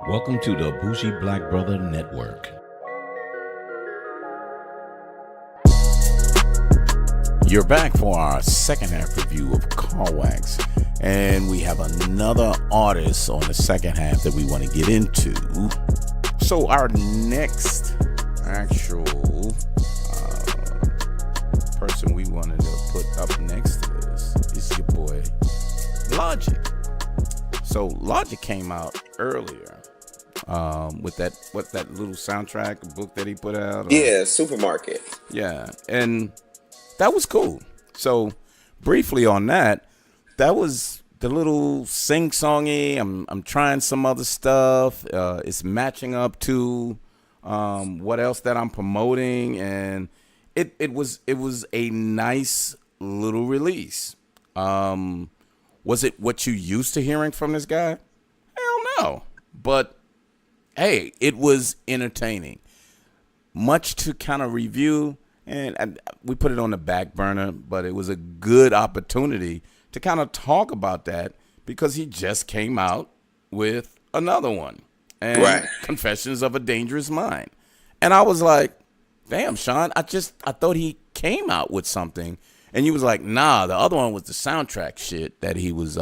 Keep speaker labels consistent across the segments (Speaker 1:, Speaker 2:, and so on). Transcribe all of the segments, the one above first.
Speaker 1: Welcome to the Bougie Black Brother Network.
Speaker 2: You're back for our second half review of Car Wax, and we have another artist on the second half that we want to get into. So our next actual person we wanted to put up next to this is your boy Logic. So Logic came out earlier with that little soundtrack book that he put out.
Speaker 3: Yeah, Supermarket.
Speaker 2: Yeah, and that was cool. So briefly on that was the little sing-songy. I'm trying some other stuff. It's matching up to what else that I'm promoting, and it was a nice little release. Was it what you used to hearing from this guy? Hell no. But hey, it was entertaining. Much to kind of review, and we put it on the back burner, but it was a good opportunity to kind of talk about that because he just came out with another one. And
Speaker 3: Right.
Speaker 2: Confessions of a Dangerous Mind. And I was like, damn, Sean, I thought he came out with something. And he was like, nah, the other one was the soundtrack shit that he was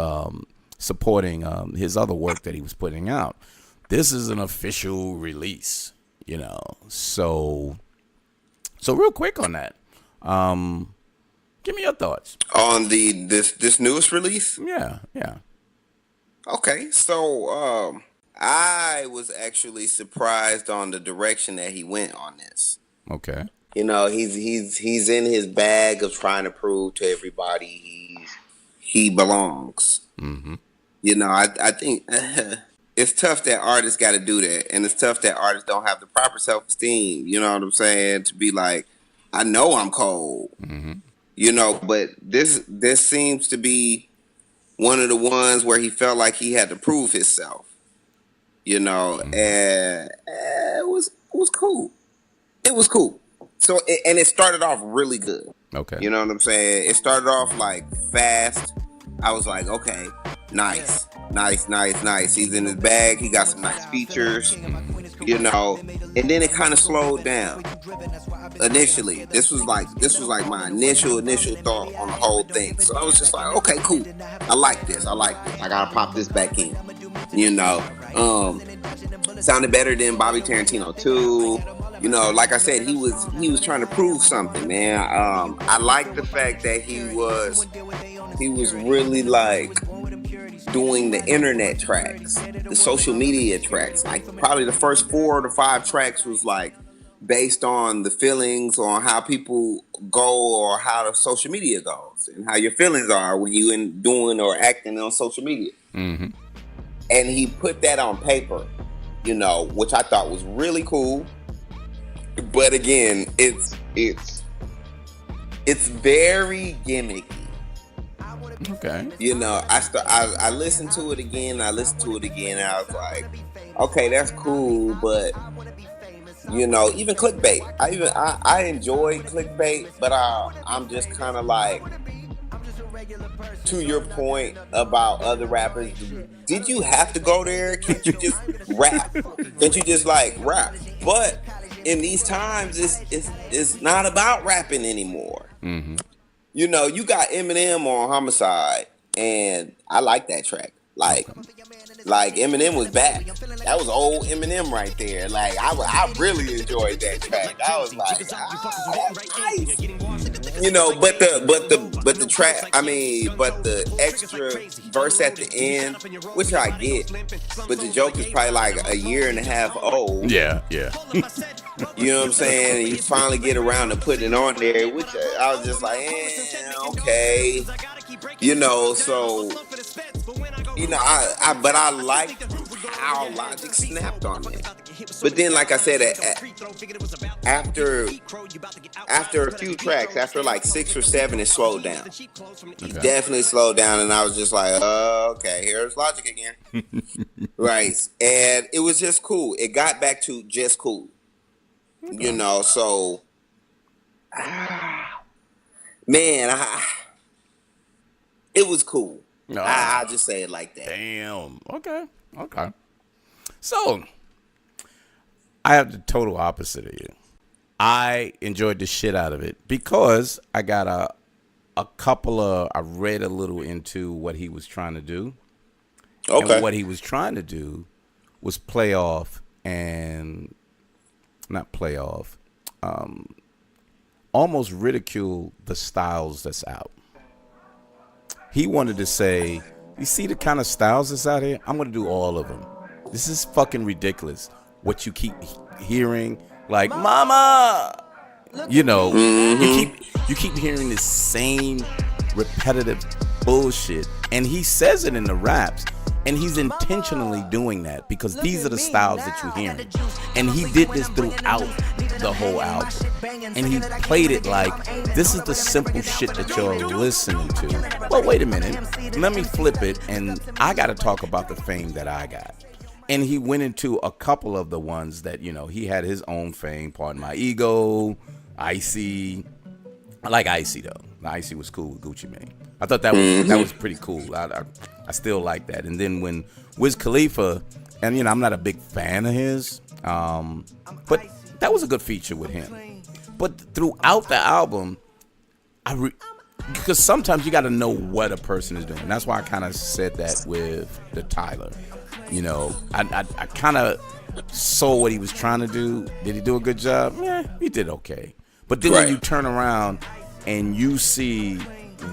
Speaker 2: supporting his other work that he was putting out. This is an official release, you know. So real quick on that. Give me your thoughts.
Speaker 3: On this newest release?
Speaker 2: Yeah.
Speaker 3: Okay, so I was actually surprised on the direction that he went on this.
Speaker 2: Okay.
Speaker 3: You know, he's in his bag of trying to prove to everybody he belongs.
Speaker 2: Mm-hmm.
Speaker 3: You know, I think it's tough that artists got to do that, and it's tough that artists don't have the proper self-esteem. You know what I'm saying? To be like, I know I'm cold.
Speaker 2: Mm-hmm.
Speaker 3: You know, but this seems to be one of the ones where he felt like he had to prove himself. You know,
Speaker 2: Mm-hmm.
Speaker 3: and it was cool. It was cool. So and it started off really good.
Speaker 2: Okay.
Speaker 3: You know what I'm saying? It started off like fast. I was like, okay, nice. He's in his bag. He got some nice features. You know, and then it kind of slowed down. Initially, this was like my initial thought on the whole thing. So I was just like, okay, cool. I like this. I gotta pop this back in. You know, sounded better than Bobby Tarantino 2. You know, like I said, he was trying to prove something, man. I like the fact that he was really like doing the internet tracks, the social media tracks. Like probably the first 4 to 5 tracks was like based on the feelings on how people go or how the social media goes and how your feelings are when you in doing or acting on social media.
Speaker 2: Mm-hmm.
Speaker 3: And he put that on paper, you know, which I thought was really cool. But again, it's very gimmicky.
Speaker 2: Okay.
Speaker 3: You know, I listened to it again. And I I was like, okay, that's cool, but you know, even clickbait. I enjoy clickbait, but I'm just kind of like, to your point about other rappers, did you have to go there? Can't you just rap? Can't you just like rap? But in these times, it's not about rapping anymore.
Speaker 2: Mm-hmm.
Speaker 3: You know, you got Eminem on Homicide, and I like that track. Like Eminem was back. That was old Eminem right there. Like I really enjoyed that track. I was like, that's nice. You know, but the track. I mean, but the extra verse at the end, which I get, but the joke is probably like a year and a half old.
Speaker 2: Yeah.
Speaker 3: You know what I'm saying? And you finally get around to putting it on there, which I was just like, okay. You know, so, you know, but I liked how Logic snapped on it. But then, like I said, after a few tracks, after like 6 or 7, it slowed down. He definitely slowed down, and I was just like, okay, here's Logic again. Right. And it was just cool. It got back to just cool. You know, so, man, it was cool. No. I'll just say it like that.
Speaker 2: Damn. Okay. So I have the total opposite of you. I enjoyed the shit out of it because I got I read a little into what he was trying to do.
Speaker 3: Okay.
Speaker 2: And what he was trying to do was play off and not play off, almost ridicule the styles that's out. He wanted to say, you see the kind of styles that's out here? I'm going to do all of them. This is fucking ridiculous. What you keep hearing, like, mama, you know, you keep hearing this same repetitive bullshit. And he says it in the raps. And he's intentionally doing that because these are the styles that you're hearing. And he did this throughout the whole album. And he played it like, this is the simple shit that you're listening to. Well, wait a minute. Let me flip it, and I got to talk about the fame that I got. And he went into a couple of the ones that, you know, he had his own fame. Pardon My Ego, Icy. I like Icy, though. Icy was cool with Gucci Mane. I thought that was pretty cool. I still like that. And then when Wiz Khalifa, and you know, I'm not a big fan of his, but that was a good feature with him. But throughout the album, because sometimes you got to know what a person is doing. That's why I kind of said that with the Tyler. You know, I kind of saw what he was trying to do. Did he do a good job? Yeah, he did okay. But then when you turn around and you see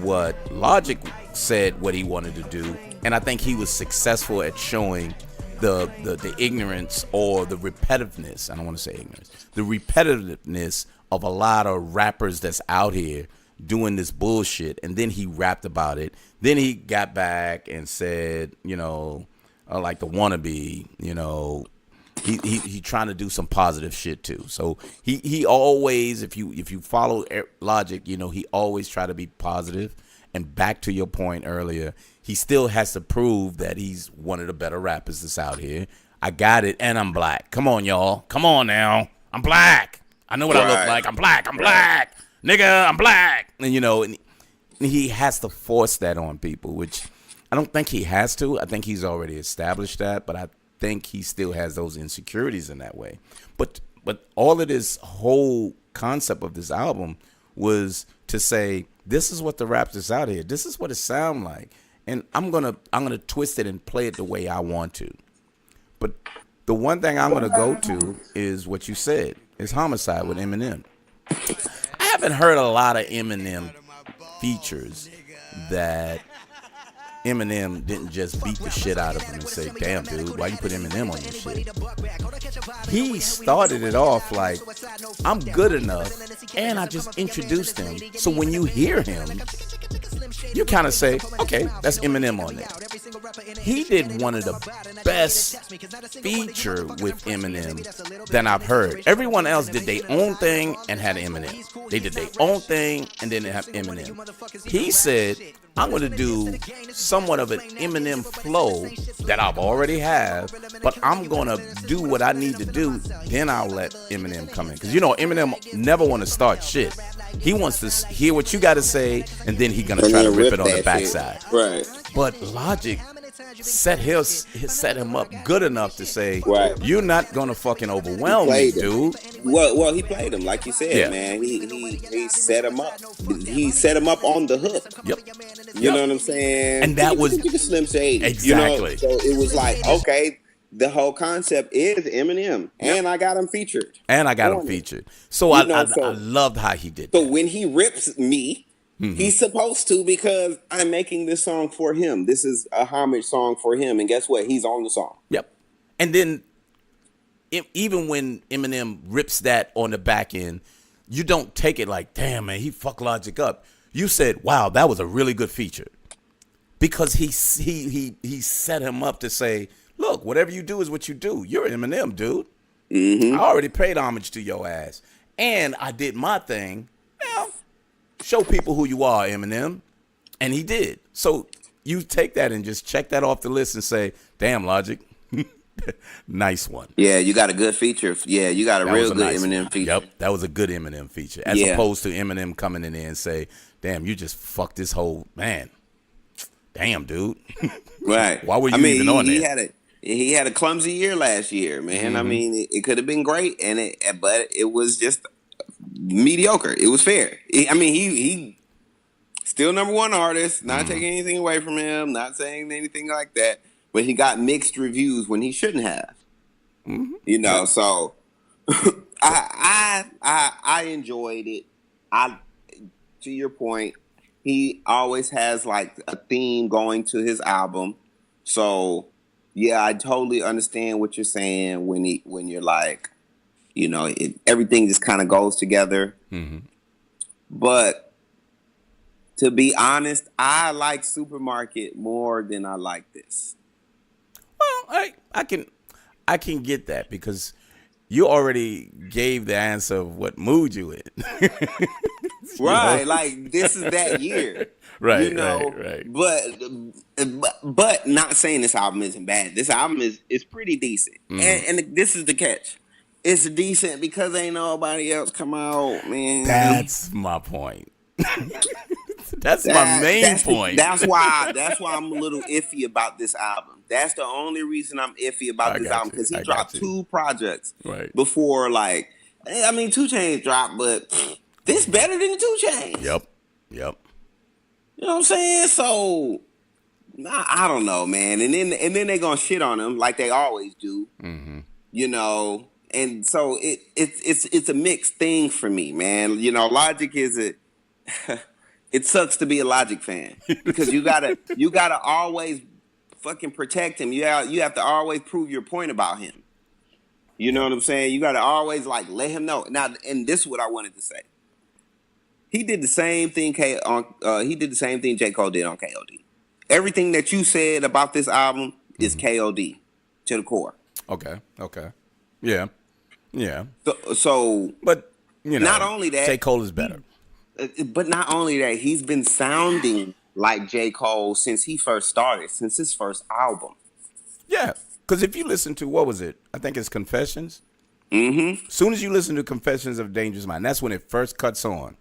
Speaker 2: what Logic said what he wanted to do, and I think he was successful at showing the ignorance or the repetitiveness. I don't want to say ignorance. The repetitiveness of a lot of rappers that's out here doing this bullshit, and then he rapped about it. Then he got back and said, you know, like the wannabe, you know, he trying to do some positive shit too. So he always, if you follow Logic, you know, he always try to be positive. And back to your point earlier, he still has to prove that he's one of the better rappers that's out here. I got it, and I'm black. Come on, y'all. Come on now. I'm black. I know what I look like. I'm black. I'm black. Nigga, I'm black. And, you know, and he has to force that on people, which I don't think he has to. I think he's already established that, but I think he still has those insecurities in that way. But all of this whole concept of this album was to say, this is what the rap is out here. This is what it sound like. And I'm gonna twist it and play it the way I want to. But the one thing I'm gonna go to is what you said. It's Homicide with Eminem. I haven't heard a lot of Eminem features that Eminem didn't just beat the shit out of him and say, damn, dude, why you put Eminem on your shit? He started it off like, I'm good enough, and I just introduced him. So when you hear him, you kind of say, okay, that's Eminem on there. He did one of the best feature with Eminem than I've heard. Everyone else did their own thing and had Eminem. They did their own thing and then they have Eminem. He said, I'm going to do somewhat of an Eminem flow that I've already have, but I'm going to do what I need to do, then I'll let Eminem come in. Because, you know, Eminem never want to start shit. He wants to hear what you got to say, and then he's going to try to rip it on the backside.
Speaker 3: Right.
Speaker 2: But Logic set him up good enough to say, you're not going to fucking overwhelm me, dude.
Speaker 3: Well, he played him, like you said, man. He set him up. He set him up on the hook.
Speaker 2: Yep.
Speaker 3: You know what I'm saying?
Speaker 2: And that was
Speaker 3: Slim Shady.
Speaker 2: Exactly.
Speaker 3: You know? So it was like, okay, the whole concept is Eminem, and I got him featured.
Speaker 2: So I loved how he did that.
Speaker 3: So when he rips me, he's supposed to, because I'm making this song for him. This is a homage song for him, and guess what? He's on the song.
Speaker 2: Yep. And then even when Eminem rips that on the back end, you don't take it like, damn, man, he fucked Logic up. You said, wow, that was a really good feature. Because he set him up to say, look, whatever you do is what you do. You're Eminem, dude. I already paid homage to your ass. And I did my thing. Now, show people who you are, Eminem. And he did. So you take that and just check that off the list and say, damn, Logic. Nice one.
Speaker 3: Yeah, you got a good feature. Yeah, you got a real good Eminem feature.
Speaker 2: Yep, that was a good Eminem feature. As opposed to Eminem coming in there and say, damn, you just fucked this whole, man. Damn, dude.
Speaker 3: Right.
Speaker 2: Why were you even on there?
Speaker 3: he had a clumsy year last year, man. I mean, it could have been great, but it was just mediocre. It was fair. He still number one artist. Not taking anything away from him. Not saying anything like that. But he got mixed reviews when he shouldn't have. You know, so I enjoyed it. To your point, he always has like a theme going to his album. So yeah, I totally understand what you're saying when you're like, you know, everything just kind of goes together. But to be honest, I like Supermarket more than I like this.
Speaker 2: Well, I can get that because you already gave the answer of what mood you in.
Speaker 3: Right, know? Like this is that year.
Speaker 2: Right,
Speaker 3: you know?
Speaker 2: right.
Speaker 3: But not saying this album isn't bad. This album is pretty decent. And this is the catch. It's decent because ain't nobody else come out, man.
Speaker 2: That's my point. That's my main point.
Speaker 3: That's why I'm a little iffy about this album. That's the only reason I'm iffy about this album, because he dropped 2 projects before. Like, I mean, 2 Chainz dropped, but this better than 2 Chainz.
Speaker 2: Yep.
Speaker 3: You know what I'm saying? So I don't know, man. And then they gonna shit on him like they always do. You know, and so it's a mixed thing for me, man. You know, Logic is it sucks to be a Logic fan because you gotta always fucking protect him. You have to always prove your point about him. You know what I'm saying? You gotta always like let him know. Now, and this is what I wanted to say. He did the same thing J. Cole did on KOD. Everything that you said about this album is KOD to the core.
Speaker 2: Okay. Yeah.
Speaker 3: So
Speaker 2: but you know,
Speaker 3: not only that,
Speaker 2: J. Cole is better.
Speaker 3: But not only that, he's been sounding like J. Cole since he first started, since his first album.
Speaker 2: Yeah, because if you listen to, what was it? I think it's Confessions. As soon as you listen to Confessions of a Dangerous Mind, that's when it first cuts on.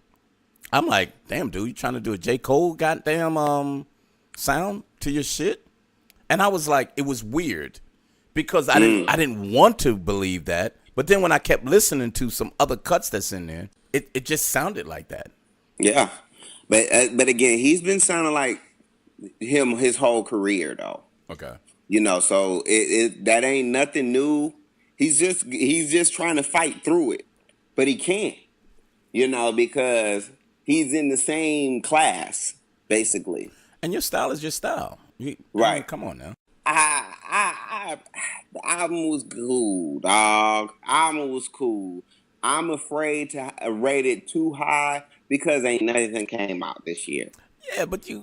Speaker 2: I'm like, damn, dude, you trying to do a J. Cole goddamn sound to your shit? And I was like, it was weird because I didn't want to believe that. But then when I kept listening to some other cuts that's in there, it just sounded like that.
Speaker 3: Yeah, but again, he's been sounding like him his whole career, though.
Speaker 2: Okay.
Speaker 3: You know, so that ain't nothing new. He's just trying to fight through it, but he can't. You know, because he's in the same class, basically.
Speaker 2: And your style is your style.
Speaker 3: Right.
Speaker 2: Come on now.
Speaker 3: The album was cool, dog. Album was cool. I'm afraid to rate it too high because ain't nothing came out this year.
Speaker 2: Yeah, but you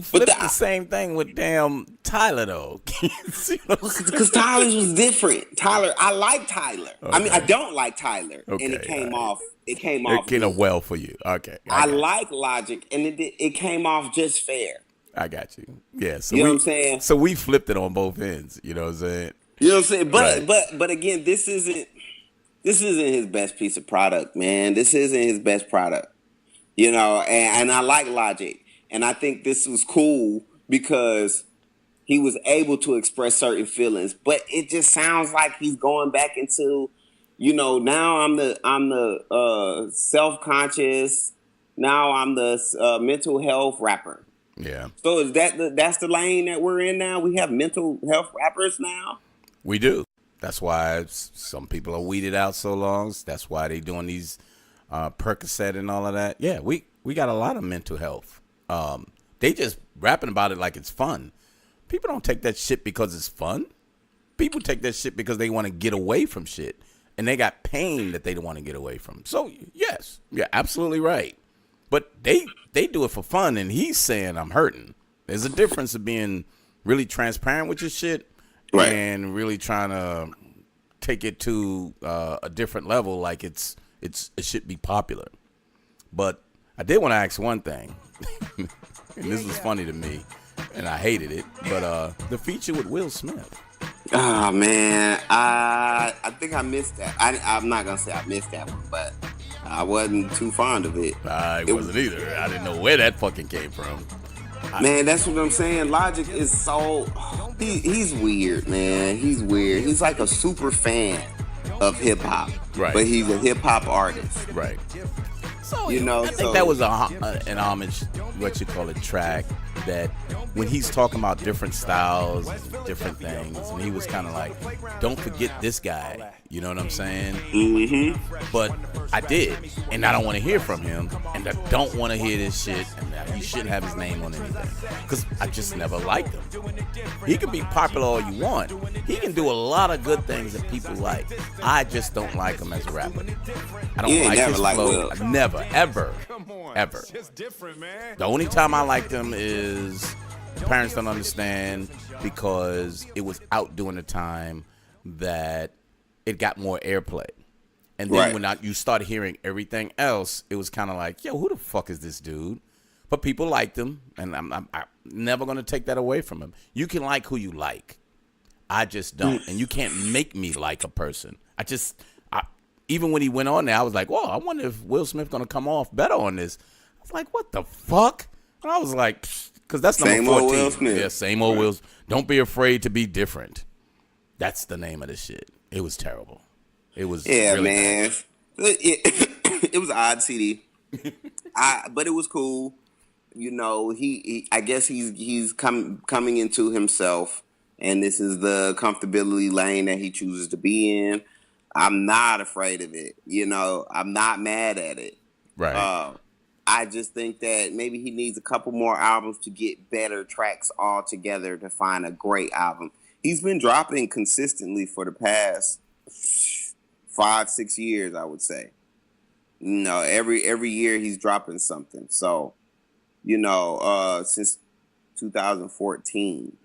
Speaker 2: flipped the same thing with damn Tyler though.
Speaker 3: Because Tyler's was different. I like Tyler. Okay. I mean, I don't like Tyler, and it came off. It came off
Speaker 2: well for you. Okay.
Speaker 3: I like Logic, and it came off just fair.
Speaker 2: I got you. Yeah. So
Speaker 3: you know what I'm saying?
Speaker 2: So we flipped it on both ends. You know what I'm saying?
Speaker 3: You know what I'm saying? But again, this isn't his best piece of product, man. This isn't his best product. You know, and I like Logic. And I think this was cool because he was able to express certain feelings. But it just sounds like he's going back into, you know, now I'm the self-conscious, now I'm the mental health rapper.
Speaker 2: Yeah.
Speaker 3: So is that's the lane that we're in now? We have mental health rappers now?
Speaker 2: We do. That's why some people are weeded out so long. That's why they doing these Percocet and all of that. Yeah, we got a lot of mental health. They just rapping about it like it's fun. People don't take that shit because it's fun. People take that shit because they want to get away from shit. And they got pain that they don't want to get away from. So, yes, you're absolutely right. But they do it for fun, and he's saying, I'm hurting. There's a difference of being really transparent with your shit and really trying to take it to a different level like it should be popular. But I did want to ask one thing, and this was funny to me, and I hated it, but the feature with Will Smith.
Speaker 3: Oh, man, I think I missed that. I'm not going to say I missed that one, but I wasn't too fond of it.
Speaker 2: I wasn't either. I didn't know where that fucking came from.
Speaker 3: Man, that's what I'm saying. Logic is so... he's weird, man. He's weird. He's like a super fan of hip hop,
Speaker 2: Right.
Speaker 3: but he's a hip hop artist.
Speaker 2: Right. So
Speaker 3: You know,
Speaker 2: I think
Speaker 3: so-
Speaker 2: that was an homage, what you call it, track that when he's talking about different styles, different things, and he was kind of like, don't forget this guy. You know what I'm saying?
Speaker 3: Mm-hmm.
Speaker 2: But I did, and I don't want to hear from him, and I don't want to hear this shit, and he shouldn't have his name on anything, because I just never liked him. He can be popular all you want. He can do a lot of good things that people like. I just don't like him as a rapper. I don't
Speaker 3: You ain't
Speaker 2: like
Speaker 3: never
Speaker 2: his
Speaker 3: liked
Speaker 2: flow.
Speaker 3: Will.
Speaker 2: I never, ever. The only time I liked him is parents don't understand, because it was out during the time that it got more airplay. And then
Speaker 3: Right.
Speaker 2: when you start hearing everything else, it was kind of like, yo, who the fuck is this dude? But people liked him, and I'm never going to take that away from him. You can like who you like. I just don't. And you can't make me like a person. Even when he went on there, I was like, whoa, I wonder if Will Smith going to come off better on this. I was like, what the fuck? And I was like, because that's number
Speaker 3: Same
Speaker 2: 14.
Speaker 3: old Will Smith.
Speaker 2: Yeah, same old Will. Don't be afraid to be different. That's the name of the shit. It was terrible. It was really
Speaker 3: man. It was an odd CD. But it was cool. You know, he I guess he's coming into himself, and this is the comfortability lane that he chooses to be in. I'm not afraid of it. You know, I'm not mad at it.
Speaker 2: Right.
Speaker 3: I just think that maybe he needs a couple more albums to get better tracks all together to find a great album. He's been dropping consistently for the past 5-6 years, I would say. You know, every year he's dropping something. So, you know, since 2014,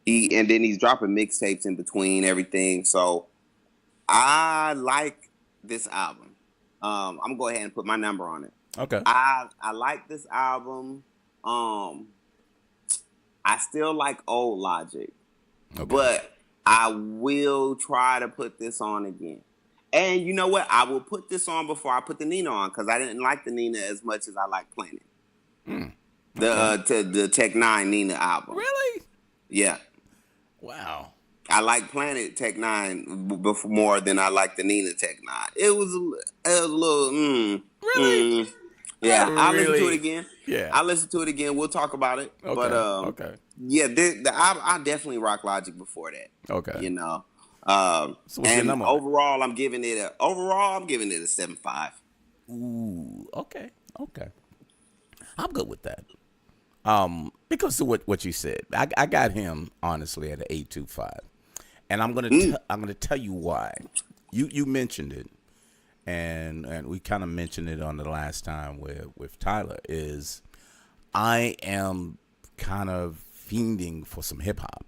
Speaker 3: and then he's dropping mixtapes in between everything. So, I like this album. I'm gonna go ahead and put my number on it.
Speaker 2: Okay.
Speaker 3: I like this album. I still like Old Logic,
Speaker 2: Okay.
Speaker 3: but I will try to put this on again. And you know what? I will put this on before I put the Nina on, because I didn't like the Nina as much as I like Planet. The Tech Nine Nina album.
Speaker 2: Really?
Speaker 3: Yeah.
Speaker 2: Wow.
Speaker 3: I like Planet Tech Nine before more than I like the Nina Tech Nine. It was a little.
Speaker 2: Really?
Speaker 3: Yeah,
Speaker 2: Not
Speaker 3: I'll listen to
Speaker 2: really.
Speaker 3: it again.
Speaker 2: Yeah.
Speaker 3: I'll listen to it again. We'll talk about it.
Speaker 2: Okay.
Speaker 3: But
Speaker 2: Okay.
Speaker 3: yeah, I definitely rock Logic before that.
Speaker 2: Okay.
Speaker 3: You know.
Speaker 2: So what's your
Speaker 3: And
Speaker 2: number on it?
Speaker 3: overall, I'm giving it a 7.5.
Speaker 2: Ooh. Okay. Okay. I'm good with that. Because of what you said, I got him honestly at an 8.25, and I'm gonna tell you why. You mentioned it, and we kind of mentioned it on the last time with Tyler. Is I am kind of fiending for some hip hop,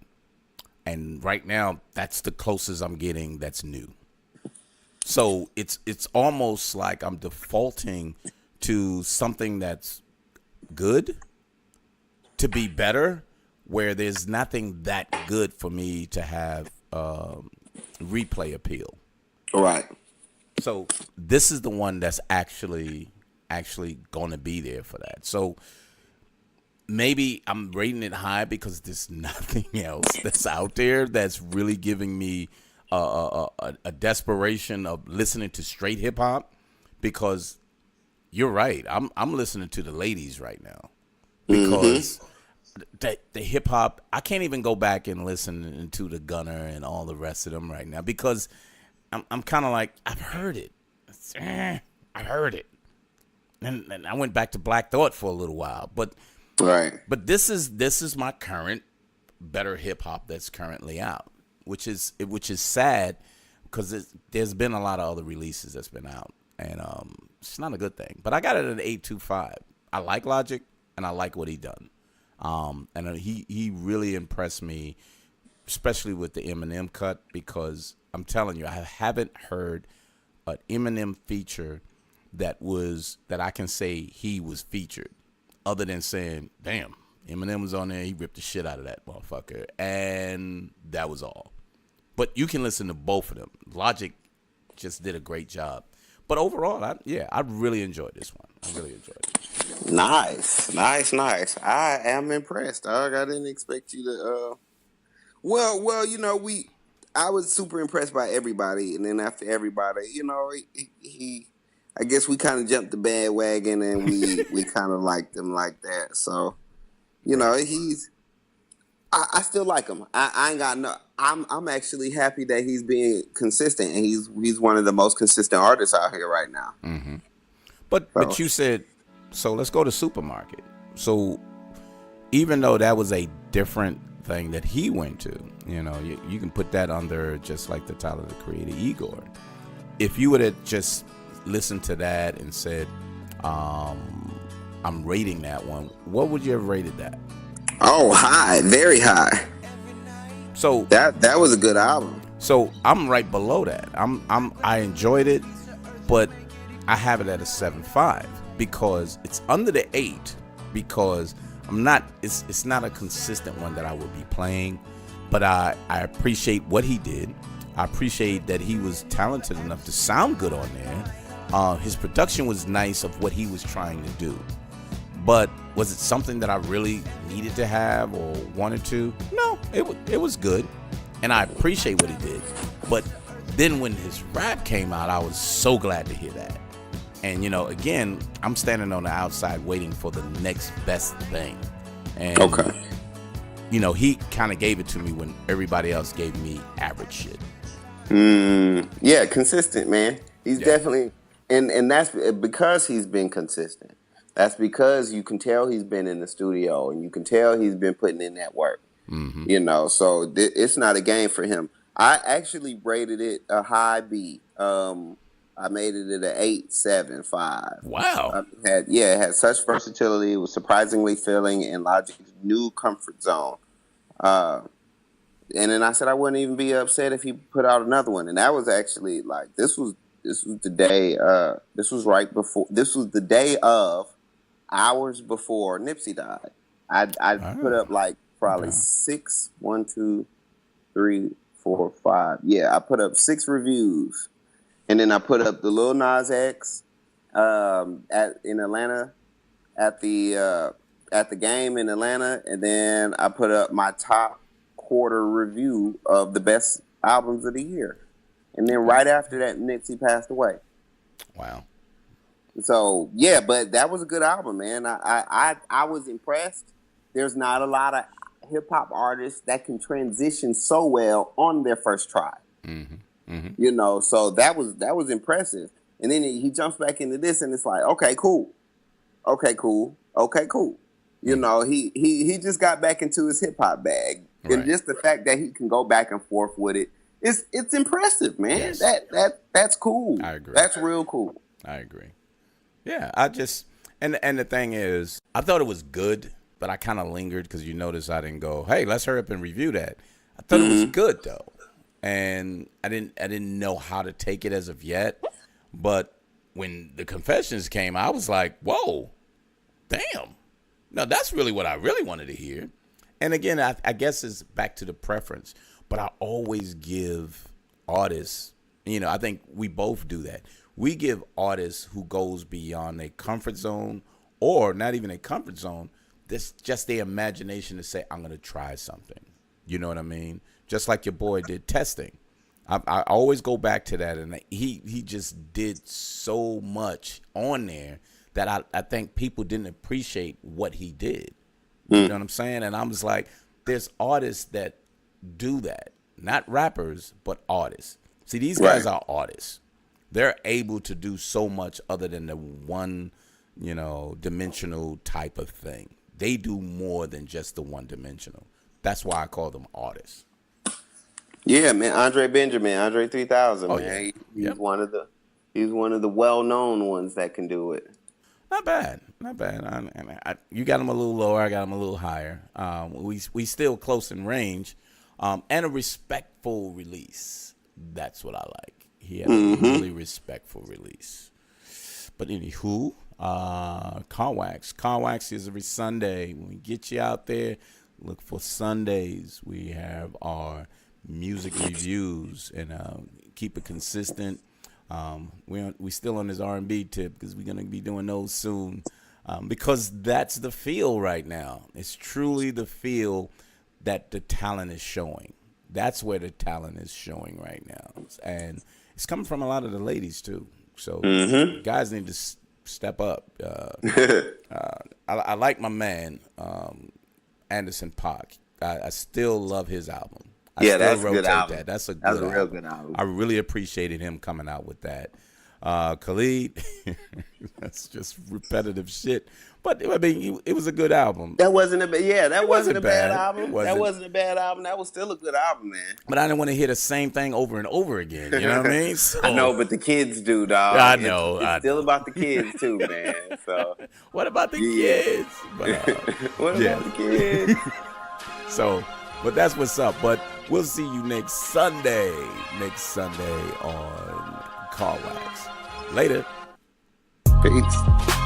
Speaker 2: and right now that's the closest I'm getting that's new. So it's almost like I'm defaulting to something that's good to be better, where there's nothing that good for me to have replay appeal.
Speaker 3: Right.
Speaker 2: So this is the one that's actually going to be there for that. So maybe I'm rating it high because there's nothing else that's out there that's really giving me a desperation of listening to straight hip hop, because you're right. I'm listening to the ladies right now, because the hip hop, I can't even go back and listen to the Gunner and all the rest of them right now, because I'm kind of like, I've heard it. I heard it. And I went back to Black Thought for a little while, but this is my current better hip hop that's currently out, which is sad, because there's been a lot of other releases that's been out, and it's not a good thing. But I got it at an 8.25. I like Logic, and I like what he done. And he really impressed me, especially with the Eminem cut, because I'm telling you, I haven't heard an Eminem feature that I can say he was featured, other than saying, damn, Eminem was on there, he ripped the shit out of that motherfucker, and that was all. But you can listen to both of them. Logic just did a great job. But overall, I really enjoyed this one. I really enjoyed it.
Speaker 3: Nice. I am impressed, dog. I didn't expect you to Well, I was super impressed by everybody, and then after everybody, I guess we kind of jumped the bandwagon, and we kind of liked him like that. So,
Speaker 2: Right.
Speaker 3: I still like him. I ain't got no. I'm actually happy that he's being consistent, and he's one of the most consistent artists out here right now.
Speaker 2: But
Speaker 3: So,
Speaker 2: you said, so let's go to Supermarket. So even though that was a different thing that he went to, you can put that under just like the Tyler the Creator Igor. If you would have just listened to that and said, I'm rating that one, what would you have rated that?
Speaker 3: oh, high, very high.
Speaker 2: So
Speaker 3: That was a good album.
Speaker 2: So I'm right below that. I enjoyed it, but I have it at a 7.5 because it's under the 8 because it's not a consistent one that I would be playing, but I appreciate what he did. I appreciate that he was talented enough to sound good on there. His production was nice of what he was trying to do. But was it something that I really needed to have or wanted to? No, it was good. And I appreciate what he did. But then when his rap came out, I was so glad to hear that. And, again, I'm standing on the outside waiting for the next best thing. And,
Speaker 3: Okay.
Speaker 2: He kind of gave it to me when everybody else gave me average shit.
Speaker 3: Yeah, consistent, man. He's
Speaker 2: Yeah.
Speaker 3: definitely, and that's because he's been consistent. That's because you can tell he's been in the studio, and you can tell he's been putting in that work. So it's not a game for him. I actually rated it a high B. I made it at an 8.75.
Speaker 2: Wow.
Speaker 3: It had such versatility. It was surprisingly filling in Logic's new comfort zone. And then I said I wouldn't even be upset if he put out another one. And that was actually like this was the day. This was right before. This was the day of, hours before Nipsey died. I put up like probably six, 1, 2, 3, 4, 5. Yeah, I put up 6 reviews, and then I put up the Lil Nas X in Atlanta at the game in Atlanta, and then I put up my top quarter review of the best albums of the year, and then right after that, Nipsey passed away.
Speaker 2: Wow.
Speaker 3: So yeah, but that was a good album, man. I was impressed. There's not a lot of hip hop artists that can transition so well on their first try. So that was impressive. And then he jumps back into this, and it's like, okay, cool. He just got back into his hip hop bag,
Speaker 2: Right.
Speaker 3: and just the fact that he can go back and forth with it, it's impressive, man.
Speaker 2: Yes.
Speaker 3: That's cool.
Speaker 2: I agree.
Speaker 3: That's real cool.
Speaker 2: I agree. Yeah, I just and the thing is, I thought it was good, but I kind of lingered because you notice I didn't go, hey, let's hurry up and review that. I thought it was good though, and I didn't know how to take it as of yet. But when the confessions came, I was like, whoa, damn. Now that's really what I really wanted to hear. And again, I guess it's back to the preference, but I always give artists, I think we both do that. We give artists who goes beyond their comfort zone, or not even a comfort zone, this just their imagination to say, I'm going to try something. You know what I mean? Just like your boy did Testing. I always go back to that, and he just did so much on there that I think people didn't appreciate what he did. You know what I'm saying? And I'm just like, there's artists that do that. Not rappers, but artists. See, these guys are artists. They're able to do so much other than the one, dimensional type of thing. They do more than just the one dimensional. That's why I call them artists.
Speaker 3: Yeah, man. Andre Benjamin, Andre 3000,
Speaker 2: Oh,
Speaker 3: man.
Speaker 2: yeah.
Speaker 3: He's
Speaker 2: Yep.
Speaker 3: one of the well-known ones that can do it.
Speaker 2: Not bad. You got him a little lower. I got him a little higher. We still close in range, and a respectful release. That's what I like. He had a really respectful release. But anywho, Car Wax is every Sunday. When we get you out there, look for Sundays. We have our music reviews and keep it consistent. We still on this R&B tip because we're gonna be doing those soon, because that's the feel right now. It's truly the feel that the talent is showing. That's where the talent is showing right now, and it's coming from a lot of the ladies too. So guys need to step up. I like my man Anderson .Paak. I still love his album.
Speaker 3: That's a good album.
Speaker 2: That's a
Speaker 3: real good album.
Speaker 2: I really appreciated him coming out with that. Khalid, that's just repetitive shit. But I mean, it was a good album.
Speaker 3: That wasn't a bad album. That wasn't a bad album. That was still a good album, man.
Speaker 2: But I didn't want to hear the same thing over and over again. You know what I mean? So,
Speaker 3: I know, but the kids do, dog.
Speaker 2: I know.
Speaker 3: It's still about the kids too, man. So
Speaker 2: what about the kids? But,
Speaker 3: what about the kids?
Speaker 2: So, but that's what's up. But we'll see you next Sunday on Car Wax. Later.
Speaker 3: Peace.